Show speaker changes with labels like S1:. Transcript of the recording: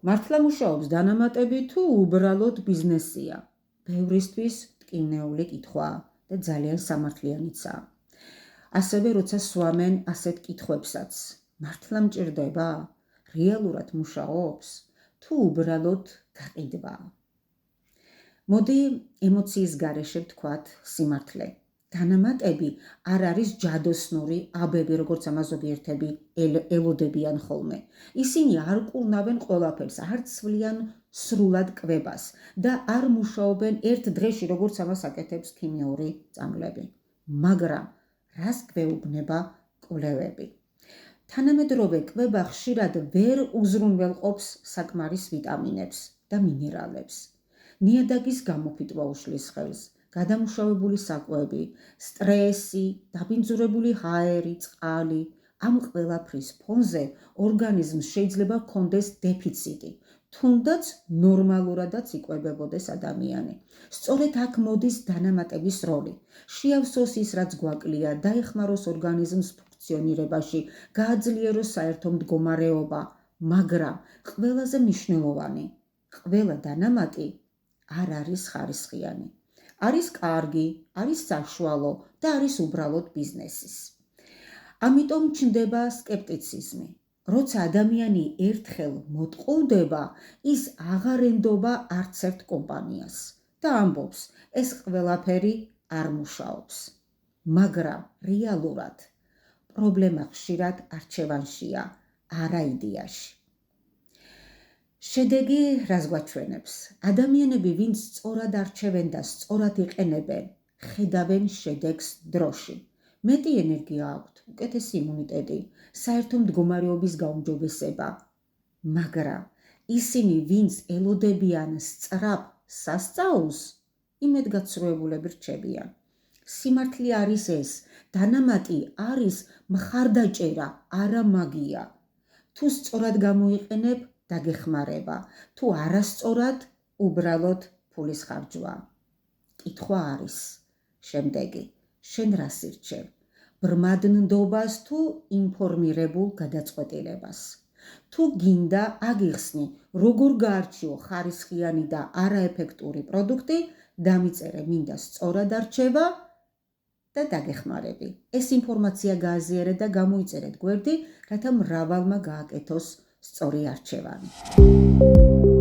S1: მართლა მუშაობს დანამატები თუ უბრალოდ ბიზნესია? ბევრისთვის ტკივნეული კითხვა და ძალიან სამართლიანიცაა. ასევე როცა სვამენ ასეთ კითხვებსაც, მართლა მჭირდება? რეალურად მუშაობს თუ უბრალოდ გაყიდვა? მოდი ემოციის გარეშე ვთქვათ სიმართლე. დანამატები არ არის ჯადოსნური აბები, როგორც ამას ზოგიერთები ელოდებიან ხოლმე. ისინი არ კურნავენ ყველაფერს, არ ცვლიან სრულად კვებას და არ მუშაობენ ერთ დღეში, როგორც ამას აკეთებს ქიმიური წამლები. მაგრამ რას გვეუბნება კვლევები? თანამედროვე კვება ხშირად ვერ უზრუნველყოფს საკმარის ვიტამინებს და მინერალებს. ნიადაგის გამოფიტვა უშლის ხელს, გადამუშავებული საკვები, სტრესი, დაბინძურებული ჰაერი, წყალი. ამ ყველაფრის ფონზე ორგანიზმს შეიძლება ჰქონდეს დეფიციტი, თუნდაც ნორმალურადაც იკვებებოდეს ადამიანი. სწორედ აქ მოდის დანამატების როლი. შეავსოს ის, რაც გვაკლია, დაეხმაროს ორგანიზმს ფუნქციონირებაში, გააძლიეროს საერთო მდგომარეობა, მაგრამ ყველაზე მნიშვნელოვანი, ყველა დანამატი არ არის ხარისხიანი. არის კარგი, არის საშუალო და არის უბრალოდ ბიზნესის. ამიტომ ჩნდება სკეპტიციზმი. როცა ადამიანი ერთხელ მოტყუდება, ის აღარ ენდობა არც ერთ კომპანიას და ამბობს, ეს ყველაფერი არ მუშაობს. მაგრამ რეალურად პრობლემა ხშირად არჩევანშია, არა იდეაში. შედეგი რას გვაჩვენებს? ადამიანები, ვინც სწორად არჩევენ და სწორად იყენებენ, ხედავენ შედეგს დროში. მეტი ენერგია აქვთ, უკეთესი იმუნიტეტი, საერთო მდგომარეობის გაუმჯობესება. მაგრამ ისინი, ვინც ელოდებიან სწრაფ სასწაულს, იმედგაცრუებულები რჩებიან. სიმართლე არის ეს, დანამატი არის მხარდაჭერა, არა მაგია. თუ სწორად გამოიყენებ, დაგეხმარება, თუ არასწორად, უბრალოდ ფულის ხარჯვა. კითხვა არის შემდეგი, შენ რას ირჩევ? ბრმად ნდობას თუ ინფორმირებულ გადაწყვეტილებას? თუ გინდა აგიხსნი, როგორ გაარჩიო ხარისხიანი და არაეფექტური პროდუქტი, დამიწერე მინდა სწორად არჩევა და დაგეხმარები. ეს ინფორმაცია გააზიარეთ და გამოიწერეთ გვერდი, რათა მრავალმა გააკეთოს სწორი არჩევანი.